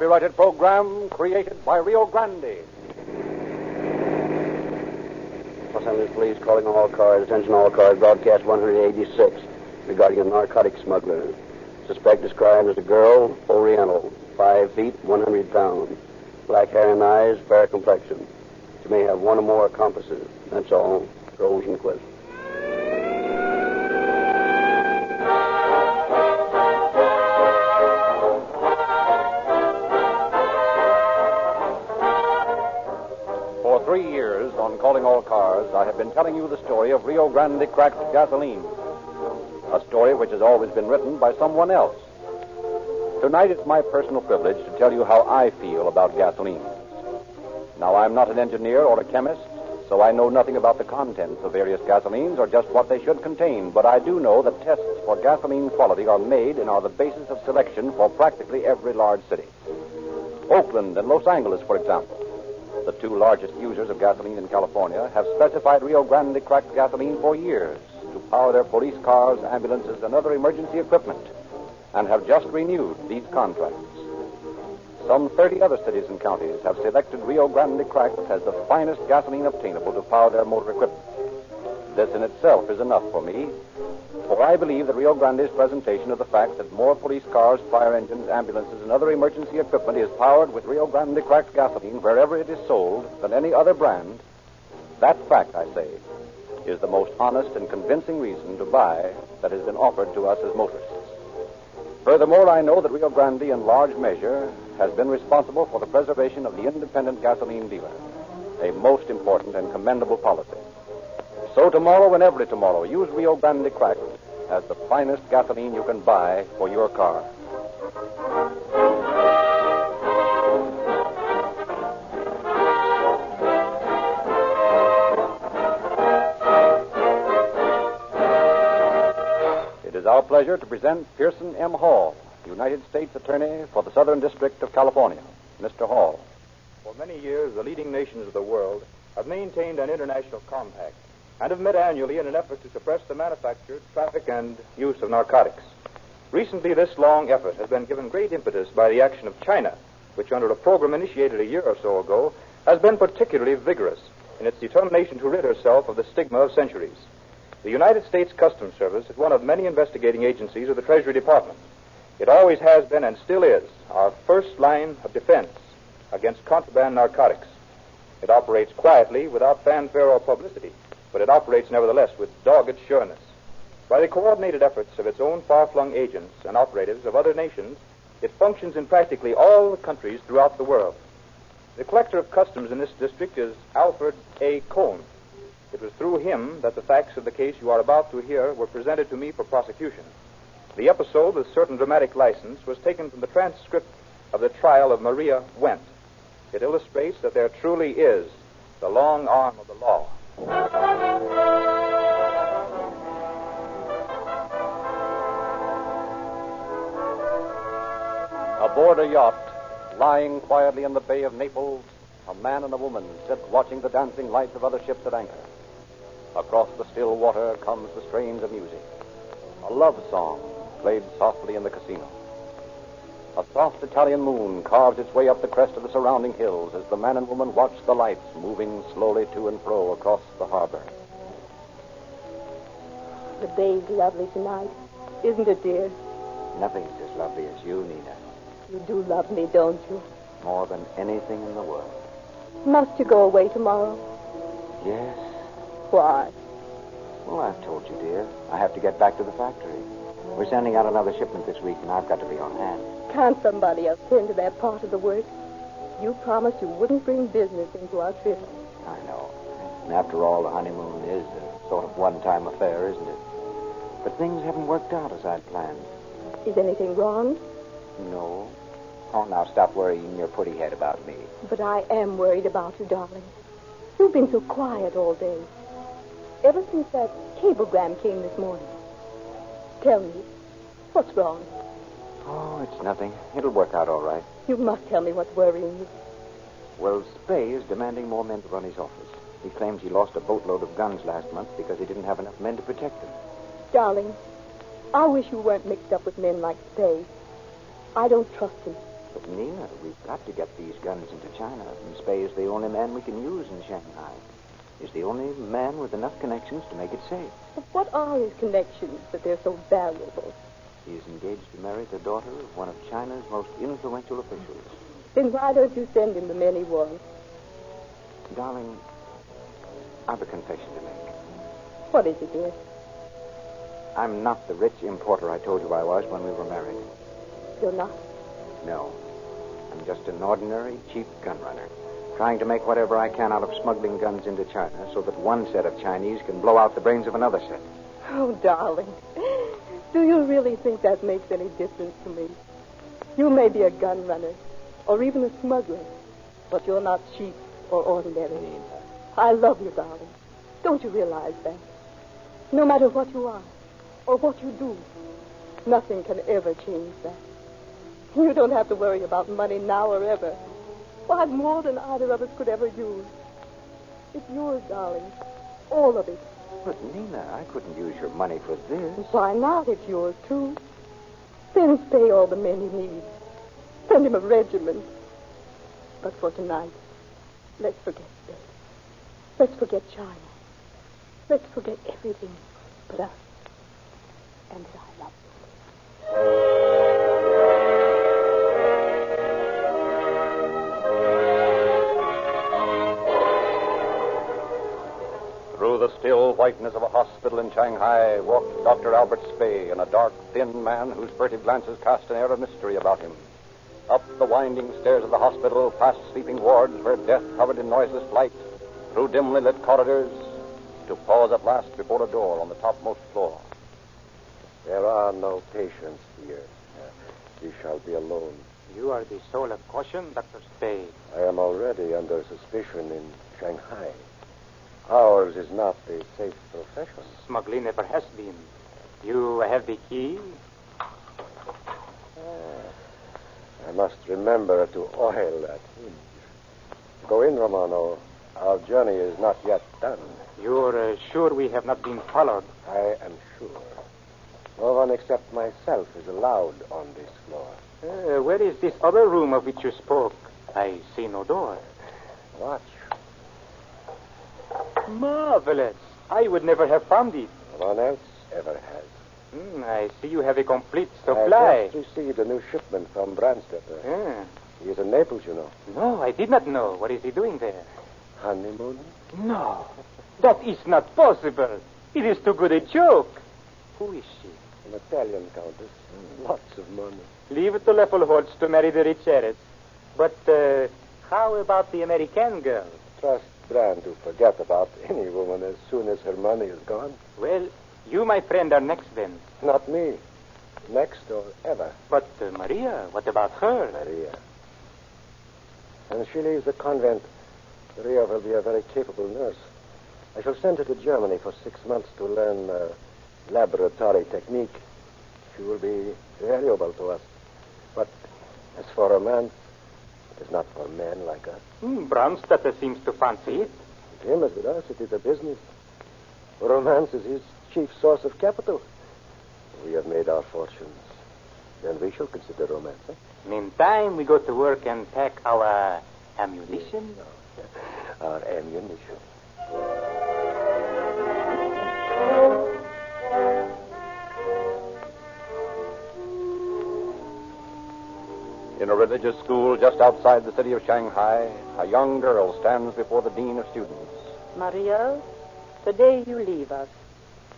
copyrighted program created by Rio Grande. Los Angeles Police calling all cars. Attention all cars. Broadcast 186 regarding a narcotic smuggler. Suspect described as a girl, Oriental, 5 feet, 100 pounds. Black hair and eyes, fair complexion. She may have one or more accomplices. That's all. Rosenquist. For 3 years on Calling All Cars, I have been telling you the story of Rio Grande cracked gasoline. A story which has always been written by someone else. Tonight it's my personal privilege to tell you how I feel about gasoline. Now, I'm not an engineer or a chemist, so I know nothing about the contents of various gasolines or just what they should contain, but I do know that tests for gasoline quality are made and are the basis of selection for practically every large city. Oakland and Los Angeles, for example, the 2 largest users of gasoline in California, have specified Rio Grande cracked gasoline for years to power their police cars, ambulances, and other emergency equipment, and have just renewed these contracts. Some 30 other cities and counties have selected Rio Grande cracked as the finest gasoline obtainable to power their motor equipment. This in itself is enough for me, for I believe that Rio Grande's presentation of the fact that more police cars, fire engines, ambulances, and other emergency equipment is powered with Rio Grande cracked gasoline wherever it is sold than any other brand, that fact, I say, is the most honest and convincing reason to buy that has been offered to us as motorists. Furthermore, I know that Rio Grande, in large measure, has been responsible for the preservation of the independent gasoline dealer, a most important and commendable policy. So tomorrow and every tomorrow, use Rio Grande cracked as the finest gasoline you can buy for your car. It is our pleasure to present Pearson M. Hall, United States Attorney for the Southern District of California. Mr. Hall. For many years, the leading nations of the world have maintained an international compact and have met annually in an effort to suppress the manufacture, traffic, and use of narcotics. Recently, this long effort has been given great impetus by the action of China, which, under a program initiated a year or so ago, has been particularly vigorous in its determination to rid herself of the stigma of centuries. The United States Customs Service is one of many investigating agencies of the Treasury Department. It always has been and still is our first line of defense against contraband narcotics. It operates quietly without fanfare or publicity, but it operates nevertheless with dogged sureness. By the coordinated efforts of its own far-flung agents and operatives of other nations, it functions in practically all the countries throughout the world. The collector of customs in this district is Alfred A. Cohn. It was through him that the facts of the case you are about to hear were presented to me for prosecution. The episode, with certain dramatic license, was taken from the transcript of the trial of Maria Wendt. It illustrates that there truly is the long arm of the law. Aboard a yacht, lying quietly in the Bay of Naples, a man and a woman sit watching the dancing lights of other ships at anchor. Across the still water comes the strains of music. A love song played softly in the casino. A soft Italian moon carves its way up the crest of the surrounding hills as the man and woman watch the lights moving slowly to and fro across the harbor. The bay's lovely tonight, isn't it, dear? Nothing's as lovely as you, Nina. You do love me, don't you? More than anything in the world. Must you go away tomorrow? Yes. Why? Well, I've told you, dear. I have to get back to the factory. We're sending out another shipment this week, and I've got to be on hand. Can't somebody else tend to that part of the work? You promised you wouldn't bring business into our trip. I know. And after all, the honeymoon is a sort of one-time affair, isn't it? But things haven't worked out as I'd planned. Is anything wrong? No. Oh, now stop worrying your pretty head about me. But I am worried about you, darling. You've been so quiet all day. Ever since that cablegram came this morning. Tell me, what's wrong? Oh, it's nothing. It'll work out all right. You must tell me what's worrying you. Well, Spey is demanding more men to run his office. He claims he lost a boatload of guns last month because he didn't have enough men to protect them. Darling, I wish you weren't mixed up with men like Spey. I don't trust him. But, Nina, we've got to get these guns into China. And Spey is the only man we can use in Shanghai. He's the only man with enough connections to make it safe. But what are his connections that they're so valuable? He's engaged to marry the daughter of one of China's most influential officials. Then why don't you send him the men he wants? Darling, I've a confession to make. What is it, dear? I'm not the rich importer I told you I was when we were married. You're not? No. I'm just an ordinary, cheap gun runner, trying to make whatever I can out of smuggling guns into China so that one set of Chinese can blow out the brains of another set. Oh, darling. Do you really think that makes any difference to me? You may be a gun runner, or even a smuggler, but you're not cheap or ordinary. I love you, darling. Don't you realize that? No matter what you are, or what you do, nothing can ever change that. You don't have to worry about money now or ever. Why, more than either of us could ever use. It's yours, darling. All of it. But, Nina, I couldn't use your money for this. Why not? It's yours, too. Send Spey all the men he needs. Send him a regiment. But for tonight, let's forget Spey. Let's forget China. Let's forget everything but us. And that I love you. Through the still whiteness of a hospital in Shanghai walked Dr. Albert Spey, and a dark, thin man whose furtive glances cast an air of mystery about him. Up the winding stairs of the hospital, past sleeping wards where death hovered in noiseless flight, through dimly lit corridors, to pause at last before a door on the topmost floor. There are no patients here. We shall be alone. You are the soul of caution, Dr. Spey. I am already under suspicion in Shanghai. Ours is not a safe profession. Smuggling never has been. You have the key? I must remember to oil that hinge. Go in, Romano. Our journey is not yet done. You're sure we have not been followed? I am sure. No one except myself is allowed on this floor. Where is this other room of which you spoke? I see no door. Watch. Marvelous. I would never have found it. No one else ever has. I see you have a complete supply. I just received a new shipment from Brandstetter. He is in Naples, you know. No, I did not know. What is he doing there? Honeymoon? No. That is not possible. It is too good a joke. Who is she? An Italian countess. Lots of money. Leave it to Lefelholtz to marry the rich heiress. But how about the American girl? Trust Brand to forget about any woman as soon as her money is gone. Well, you, my friend, are next then. Not me. Next or ever. But Maria, what about her? Maria. When she leaves the convent, Maria will be a very capable nurse. I shall send her to Germany for 6 months to learn laboratory technique. She will be valuable to us. But as for romance, it is not for men like us. Brandstetter seems to fancy it. With him as with us, it is a business. Romance is his chief source of capital. We have made our fortunes. Then we shall consider romance. Meantime, we go to work and pack our ammunition. Our ammunition. In a religious school just outside the city of Shanghai, a young girl stands before the dean of students. Maria, today you leave us.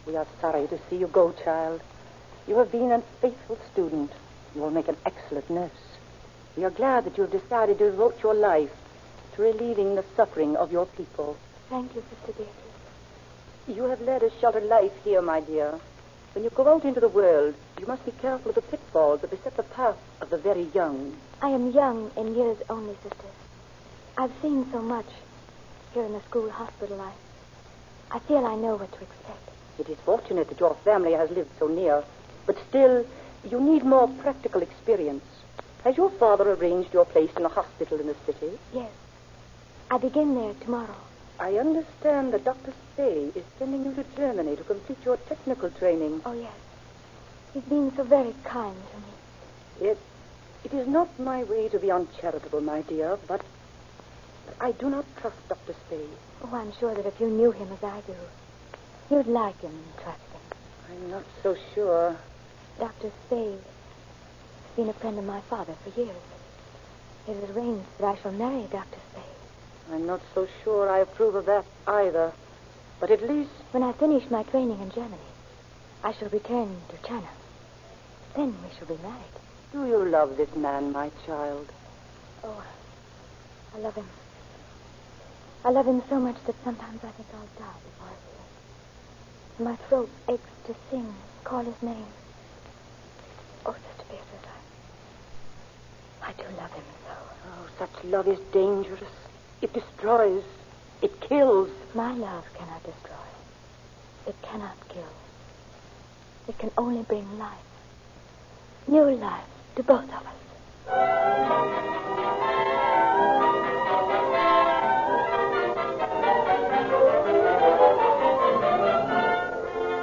We are sorry to see you go, child. You have been a faithful student. You will make an excellent nurse. We are glad that you have decided to devote your life to relieving the suffering of your people. Thank you, Sister Beatrice. You have led a sheltered life here, my dear. When you go out into the world, you must be careful of the pitfalls that beset the path of the very young. I am young in years only, Sister. I've seen so much here in the school hospital. I feel I know what to expect. It is fortunate that your family has lived so near, but still, you need more practical experience. Has your father arranged your place in a hospital in the city? Yes. I begin there tomorrow. I understand that Dr. Spey is sending you to Germany to complete your technical training. Oh, yes. He's been so very kind to me. It is not my way to be uncharitable, my dear, but I do not trust Dr. Spade. Oh, I'm sure that if you knew him as I do, you'd like him and trust him. I'm not so sure. Dr. Spade has been a friend of my father for years. It is arranged that I shall marry Dr. Spade. I'm not so sure I approve of that either. But at least... When I finish my training in Germany, I shall return to China. Then we shall be married. Do you love this man, my child? Oh, I love him. I love him so much that sometimes I think I'll die before I see him. My throat aches to sing, call his name. Oh, Sister Beatrice, I do love him so. Oh, such love is dangerous. It destroys. It kills. My love cannot destroy. It cannot kill. It can only bring life. New life to both of us.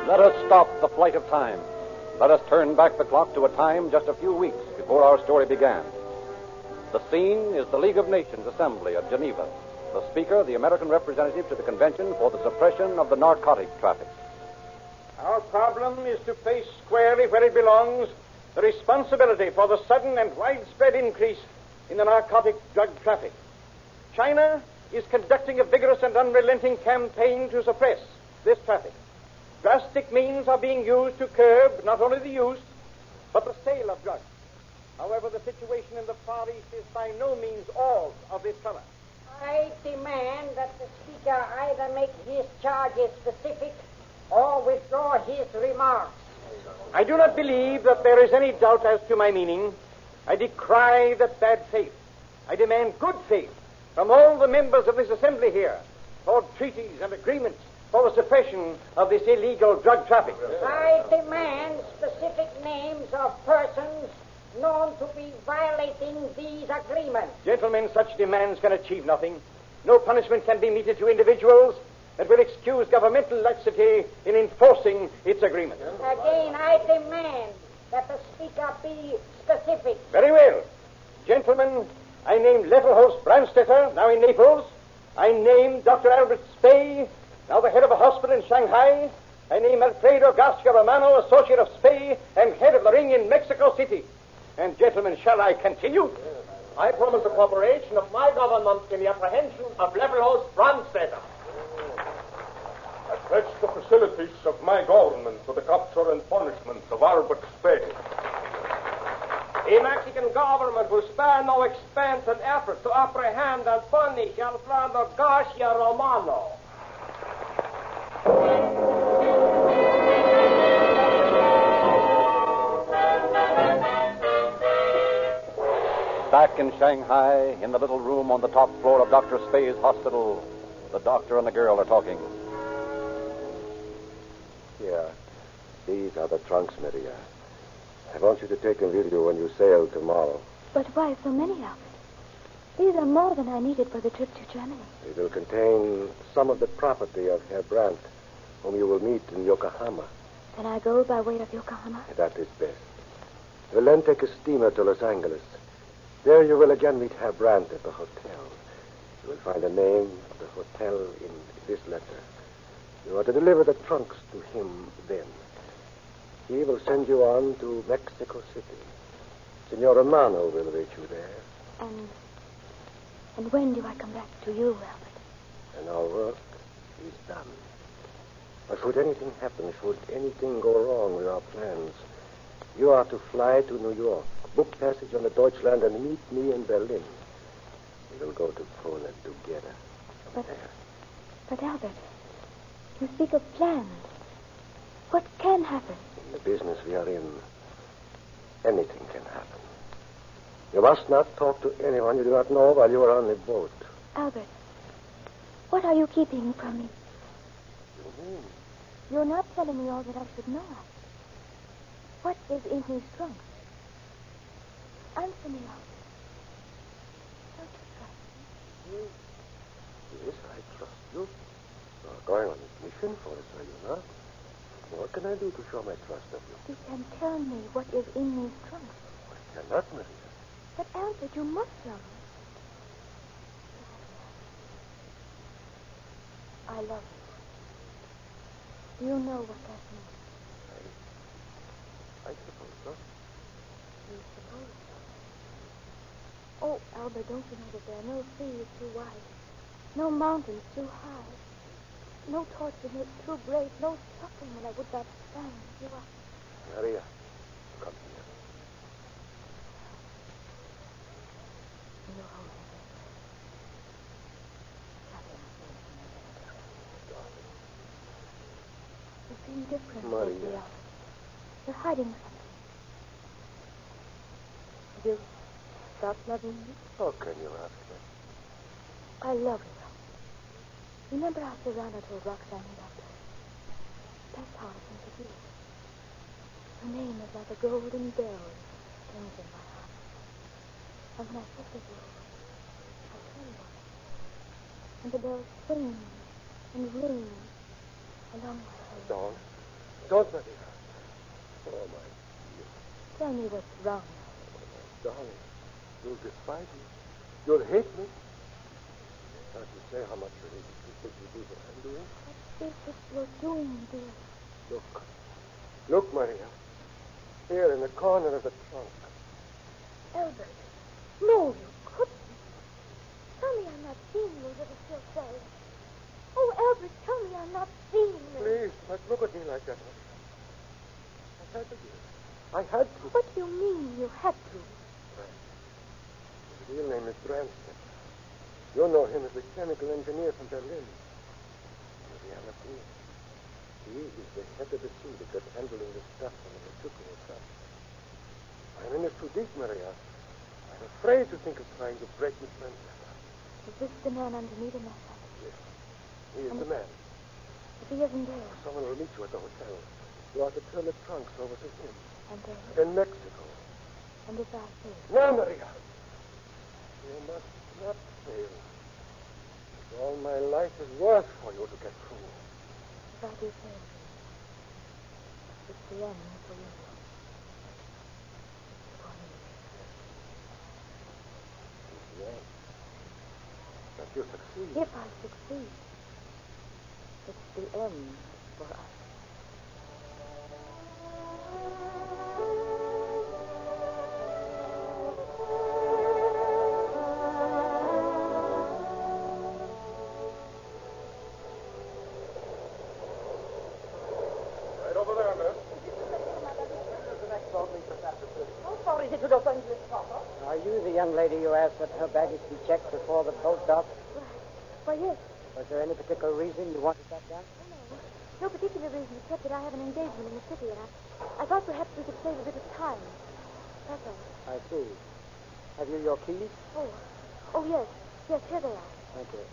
Let us stop the flight of time. Let us turn back the clock to a time just a few weeks before our story began. The scene is the League of Nations Assembly at Geneva. The speaker, the American representative to the Convention for the Suppression of the Narcotic Traffic. Our problem is to place squarely where it belongs the responsibility for the sudden and widespread increase in the narcotic drug traffic. China is conducting a vigorous and unrelenting campaign to suppress this traffic. Drastic means are being used to curb not only the use, but the sale of drugs. However, the situation in the Far East is by no means all of this trouble. I demand that the Speaker either make his charges specific or withdraw his remarks. I do not believe that there is any doubt as to my meaning. I decry that bad faith. I demand good faith from all the members of this assembly here toward treaties and agreements for the suppression of this illegal drug traffic. I demand specific names of persons known to be violating these agreements. Gentlemen, such demands can achieve nothing. No punishment can be meted to individuals that will excuse governmental laxity in enforcing its agreements. Again, I demand that the Speaker be specific. Very well. Gentlemen, I name Letterhost Brandstetter, now in Naples. I name Dr. Albert Spey, now the head of a hospital in Shanghai. I name Alfredo Garcia Romano, associate of Spey and head of the ring in Mexico City. And, gentlemen, shall I continue? I promise the cooperation of my government in the apprehension of Letterhost Brandstetter. I pledge the facilities of my government for the capture and punishment of Albert Spey. The Mexican government will spare no expense and effort to apprehend and punish Alfredo Garcia Romano. Back in Shanghai, in the little room on the top floor of Dr. Spey's hospital, the doctor and the girl are talking. Yeah, these are the trunks, Maria. I want you to take them with you when you sail tomorrow. But why so many, Albert? These are more than I needed for the trip to Germany. They will contain some of the property of Herr Brandt, whom you will meet in Yokohama. Can I go by way of Yokohama? That is best. You will then take a steamer to Los Angeles. There you will again meet Herr Brandt at the hotel. You will find the name of the hotel in this letter. You are to deliver the trunks to him then. He will send you on to Mexico City. Senor Romano will await you there. And when do I come back to you, Albert? And our work is done. But should anything happen, should anything go wrong with our plans, you are to fly to New York, book passage on the Deutschland, and meet me in Berlin. We will go to Poland together. But Albert, you speak of plans. What can happen? In the business we are in, anything can happen. You must not talk to anyone you do not know while you are on the boat. Albert, what are you keeping from me? You mean? You're not telling me all that I should know. What is in his trunk? Answer me, Albert. Don't you trust me? Yes, I trust you. You are going on a mission for us, are you not? What can I do to show my trust of you? You can tell me what is in these trunks. I cannot, Maria. But, Albert, you must tell me. I love you. Do you know what that means? I suppose so. You suppose so. Oh, Albert, don't you know that there are no seas too wide, no mountains too high, no torture too great, no suffering that I would not stand you up. Maria, come here. You hold me. You seem different, Maria. lately, Albert. You're hiding something. Have you stopped loving me? How can you ask that? I love you. Remember how Serrano told Roxanne he loved her? That's how I think of you. Your name is like a golden bell rings in my heart. And when I think of you, I tremble. And the bells sing and ring along my way. Don't, Maria. Oh, my dear. Tell me what's wrong. Darling, you'll despise me. You'll hate me. Can't you say how much you hate the things you do that I'm doing? What is it you're doing, dear? Look. Look, Maria. Here in the corner of the trunk. Albert. No, you couldn't. Tell me I'm not seeing those little silk bells. Oh, Albert, tell me I'm not seeing them. Please, don't look at me like that, Maria. I had to do it. I had to. What do you mean you had to? His real name is Branston. You know him as the chemical engineer from Berlin. In reality, he is the head of the syndicate handling the stuff from the nuclear plant. I'm in it too deep, Maria. I'm afraid to think of trying to break Miss Branston. Is this the man underneath in that hat? Yes. He is the man. If he isn't there. Someone will meet you at the hotel. You are to turn the trunks over to him. And then? In Mexico. And if I fail? No, Maria. You must not fail. All my life is worth for you to get through. If I do fail, it's the end for you. For me. It's the end. But you succeed. If I succeed, it's the end for us. Are you the young lady who asked that her baggage be checked before the boat docked? Why, yes. Was there any particular reason you wanted that done? No particular reason except that I have an engagement in the city, and I thought perhaps we could save a bit of time. That's all. I see. Have you your keys? Oh, yes. Yes, here they are. Thank you.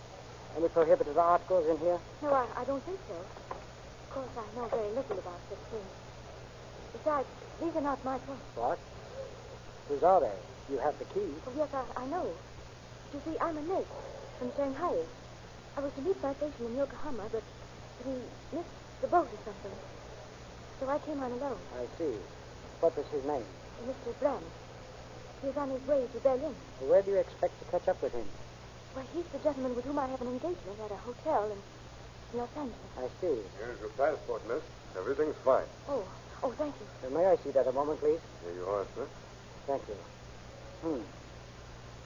Any prohibited articles in here? No, I don't think so. Of course, I know very little about such things. Besides, these are not my trunks. What? Whose are they? You have the keys. Oh, yes, I know. You see, I'm a nurse from Shanghai. I was to meet my patient in Yokohama, but he missed the boat or something. So I came on alone. I see. What was his name? Mr. Brand. He is on his way to Berlin. Where do you expect to catch up with him? Why, he's the gentleman with whom I have an engagement at a hotel in Los Angeles. I see. Here's your passport, miss. Everything's fine. Oh, thank you. May I see that a moment, please? Here you are, sir. Thank you.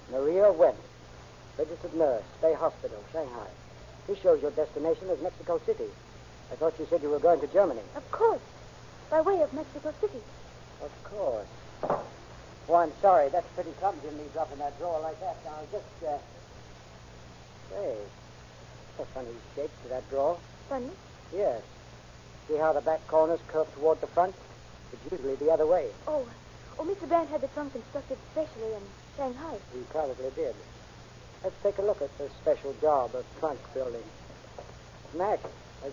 Maria Wendt, registered nurse, Bay Hospital, Shanghai. This shows your destination as Mexico City. I thought you said you were going to Germany. Of course. By way of Mexico City. Of course. Oh, I'm sorry. That's pretty clumsy of me dropping that drawer like that. Now, just, Say, a funny shape to that drawer. Funny? Yes. See how the back corners curve toward the front? It's usually the other way. Oh, Mr. Brand had the trunk constructed specially in Shanghai. He probably did. Let's take a look at this special job of trunk building. Mac,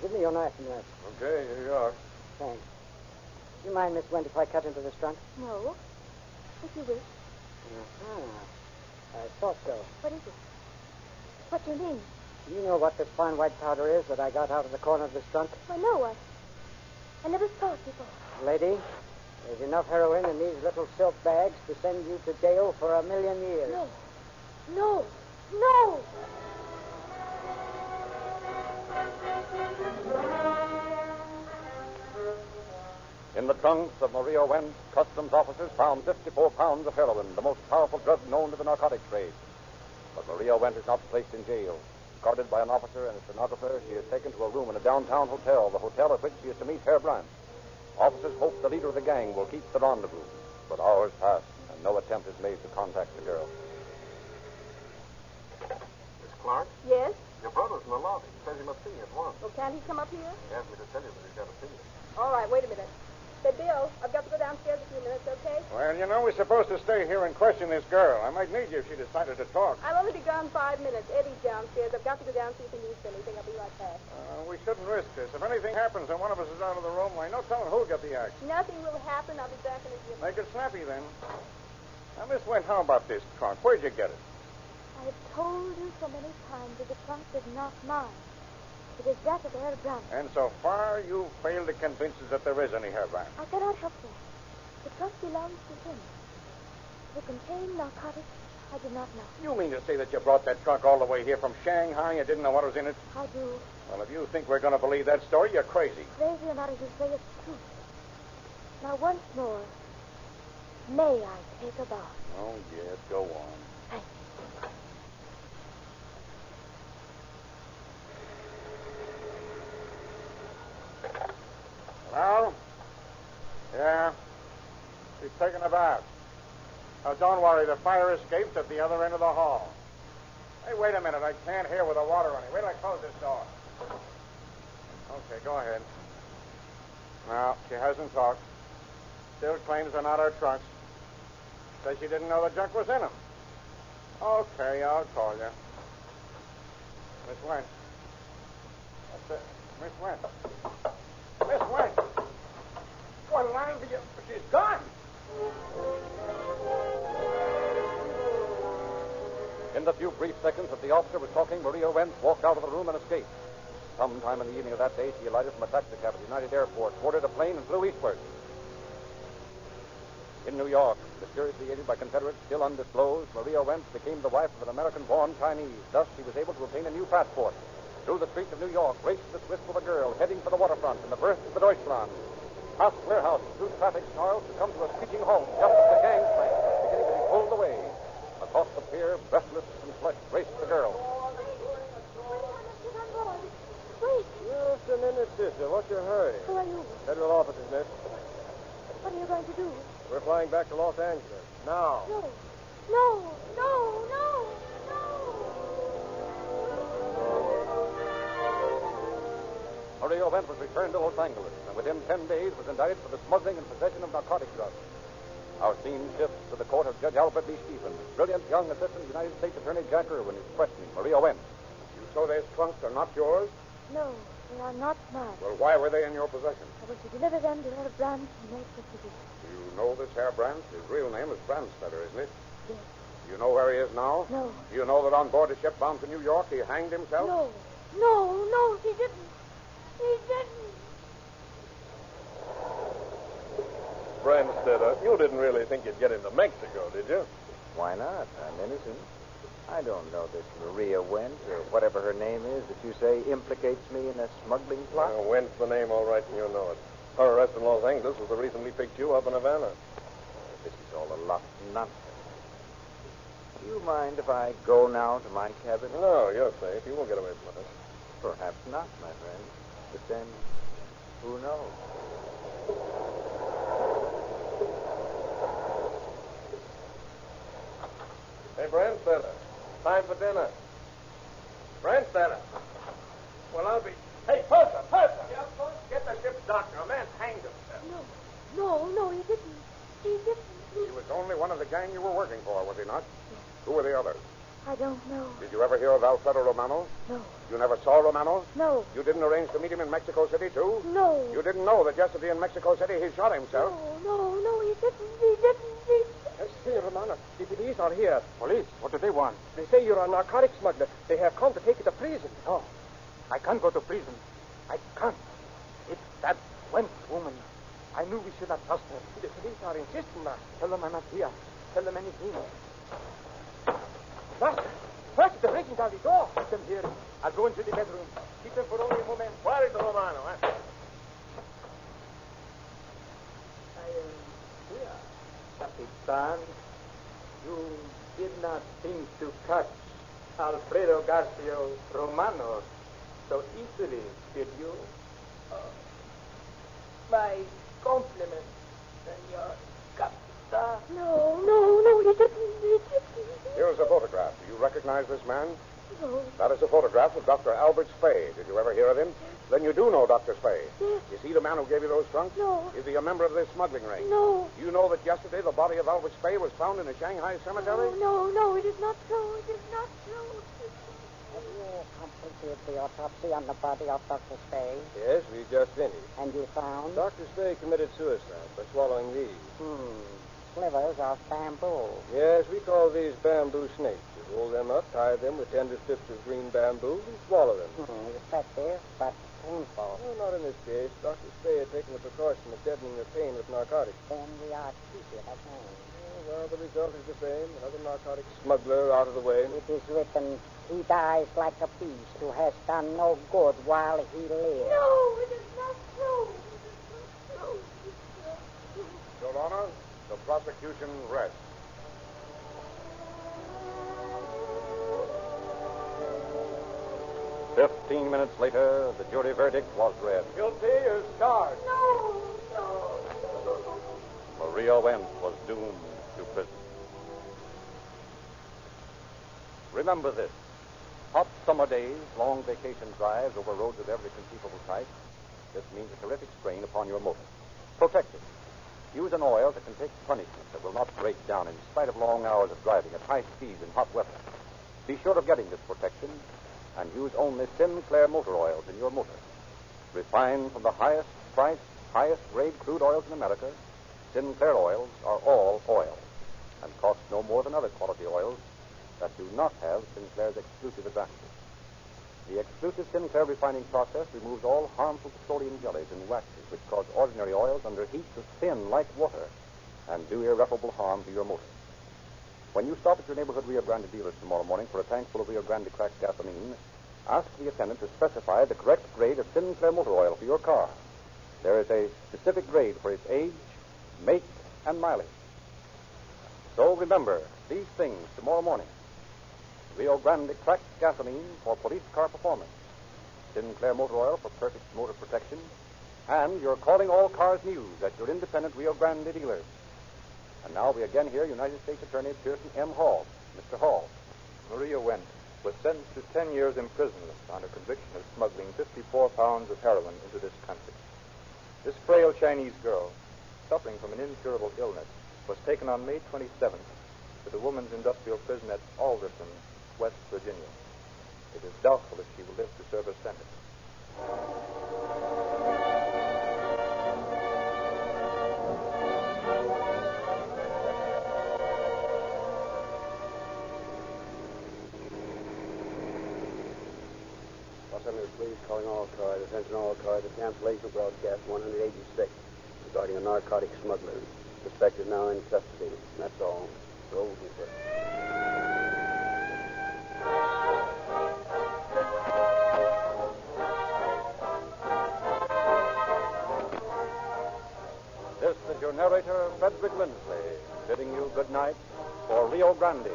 give me your knife and that. Okay, here you are. Thanks. Do you mind, Miss Wendt, if I cut into this trunk? No. If you wish. I thought so. What is it? What's your name? Do you know what this fine white powder is that I got out of the corner of this trunk? Well, no, I never saw it before. Lady, There's enough heroin in these little silk bags to send you to jail for 1,000,000 years. No. No. No! In the trunks of Maria Wentz, customs officers found 54 pounds of heroin, the most powerful drug known to the narcotics trade. But Maria Wentz is not placed in jail. Guarded by an officer and a stenographer, she is taken to a room in a downtown hotel, the hotel at which she is to meet Herr Brandt. Officers hope the leader of the gang will keep the rendezvous. But hours pass, and no attempt is made to contact the girl. Miss Clark, Yes? your brother's in the lobby. He says he must see you at once. Well, can't he come up here? He asked me to tell you that he's got to see you. All right, wait a minute. Say, Bill, I've got to go downstairs a few minutes, okay? Well, you know, we're supposed to stay here and question this girl. I might need you if she decided to talk. I'll only be gone 5 minutes. Eddie's downstairs. I've got to go down and see if he needs anything. I'll be right back. We shouldn't risk this. If anything happens and one of us is out of the room, I know telling who'll get the axe. Nothing will happen. I'll be back in a few minutes. Make it snappy, then. Now, Miss Went, how about this trunk? Where'd you get it? I have told you so many times that the trunk is not mine. It is that of Herr Brandt. And so far, you failed to convince us that there is any Herr Brandt. I cannot help that. The trunk belongs to him. To contain narcotics, I do not know. You mean to say that you brought that trunk all the way here from Shanghai and didn't know what was in it? I do. Well, if you think we're going to believe that story, you're crazy. Crazy or not, I should say it's true. Now, once more, may I take a bath? Oh, yes, go on. Thank Hello? Yeah. She's taking a bath. Now, don't worry. The fire escape's at the other end of the hall. Hey, wait a minute. I can't hear with the water running. Wait till I close this door. Okay, go ahead. No, she hasn't talked. Still claims they're not her trunks. Says she didn't know the junk was in them. Okay, I'll call you. Miss Wentz. That's it. Miss Wentz. Miss Wentz. What line for you? She's gone. In the few brief seconds that the officer was talking, Maria Wentz walked out of the room and escaped. Sometime in the evening of that day, she alighted from a taxicab at the United Airport, boarded a plane, and flew eastward. In New York, mysteriously aided by Confederates still undisclosed, Maria Wentz became the wife of an American-born Chinese. Thus, she was able to obtain a new passport. Through the streets of New York raced this wistful of a girl heading for the waterfront in the berth of the Deutschland. Past warehouses, through traffic snarls, to come to a screeching halt just as the gangplank was beginning to be pulled away. Across the pier, breathless and flushed, raced the girl. Wait. Just a minute, sister. What's your hurry? Who are you? Federal officers, miss. What are you going to do? We're flying back to Los Angeles. Now. No. No. No. No. Maria Wentz was returned to Los Angeles, and within 10 days was indicted for the smuggling and possession of narcotic drugs. Our scene shifts to the court of Judge Albert B. Stevens. Brilliant young Assistant United States Attorney Jack Irwin is questioning Maria Wentz. You saw those trunks are not yours? No, they are not mine. Well, why were they in your possession? I was to deliver them to Herr Brandt in Mexico City. You know this Herr Brandt? His real name is Brandstetter, isn't it? Yes. You know where he is now? No. You know that on board a ship bound to New York he hanged himself? No. No, he didn't. He didn't. Brandstetter, you didn't really think you'd get into Mexico, did you? Why not? I'm innocent. I don't know this Maria Wentz, or whatever her name is, that you say implicates me in a smuggling plot. Well, Wentz the name, all right, and you know it. Her arrest in Los Angeles was the reason we picked you up in Havana. This is all a lot of nonsense. Do you mind if I go now to my cabin? No, you're safe. You won't get away from us. Perhaps not, my friend. But then, who knows? Hey, Brandstetter, time for dinner. Brandstetter. Well, I'll be... Hey, Purser! Yeah, folks, get the ship's doctor. A man's hanged himself. No, he didn't. He didn't. He was only one of the gang you were working for, was he not? Yes. Who were the others? I don't know. Did you ever hear of Alfredo Romano? No. You never saw Romano? No. You didn't arrange to meet him in Mexico City, too? No. You didn't know that yesterday in Mexico City he shot himself? No, he didn't. Say, Romano, the police are here. Police? What do they want? They say you're a narcotic smuggler. They have come to take you to prison. No. I can't go to prison. I can't. It's that Wentz woman. I knew we should not trust her. The police are insisting, Master. Tell them I'm not here. Tell them anything. Master, they're breaking down the door. Keep them here. I'll go into the bedroom. Keep them for only a moment. Where is the Romano, eh? I am here, Capitan. You did not think to catch Alfredo Garcia Romano so easily, did you? My compliments, Senor Capitan. No, he didn't. Here's a photograph. Do you recognize this man? No. That is a photograph of Dr. Albert Spade. Did you ever hear of him? Then you do know Dr. Spade. Yes. Is he the man who gave you those trunks? No. Is he a member of this smuggling ring? No. Do you know that yesterday the body of Albert Spade was found in a Shanghai cemetery? No, it is not true. It is not true. Have you completed the autopsy on the body of Dr. Spade? Yes, we just finished. And you found? Dr. Spade committed suicide by swallowing these. Slivers of bamboo. Yes, we call these bamboo snakes. You roll them up, tie them with tender strips of green bamboo, and swallow them. Effective, but painful. No, not in this case. Dr. Spade had taken the precaution of deadening the pain with narcotics. Then we are treated again. Well, the result is the same. Another narcotic smuggler out of the way. It is written, he dies like a beast who has done no good while he lives. No, it is not true. It is not true. Your Honor, the prosecution rests. "15 minutes later, the jury verdict was read. Guilty as charged. No. Maria Wendt was doomed to prison. Remember this. Hot summer days, long vacation drives over roads of every conceivable type. This means a terrific strain upon your motor. Protect it. Use an oil that can take punishment, that will not break down in spite of long hours of driving at high speeds in hot weather. Be sure of getting this protection and use only Sinclair motor oils in your motor. Refined from the highest priced, highest grade crude oils in America, Sinclair oils are all oil and cost no more than other quality oils that do not have Sinclair's exclusive advantages. The exclusive Sinclair refining process removes all harmful petroleum jellies and waxes which cause ordinary oils under heat to thin like water and do irreparable harm to your motor. When you stop at your neighborhood Rio Grande dealers tomorrow morning for a tank full of Rio Grande cracked gasoline, ask the attendant to specify the correct grade of Sinclair motor oil for your car. There is a specific grade for its age, make, and mileage. So remember these things tomorrow morning. Rio Grande cracked gasoline for police car performance, Sinclair motor oil for perfect motor protection, and your Calling All Cars news at your independent Rio Grande dealers. And now we again hear United States Attorney Pearson M. Hall. Mr. Hall. Maria Wendt was sentenced to 10 years imprisonment on a conviction of smuggling 54 pounds of heroin into this country. This frail Chinese girl, suffering from an incurable illness, was taken on May 27th to the women's industrial prison at Alderson, West Virginia. It is doubtful if she will live to serve her sentence. Los Angeles Police calling all cars. Attention all cars. The cancellation of broadcast 186 regarding a narcotic smuggler. Suspect is now in custody. And that's all. Roll Cooper. This is your narrator, Frederick Lindsley, bidding you good night for Rio Grande.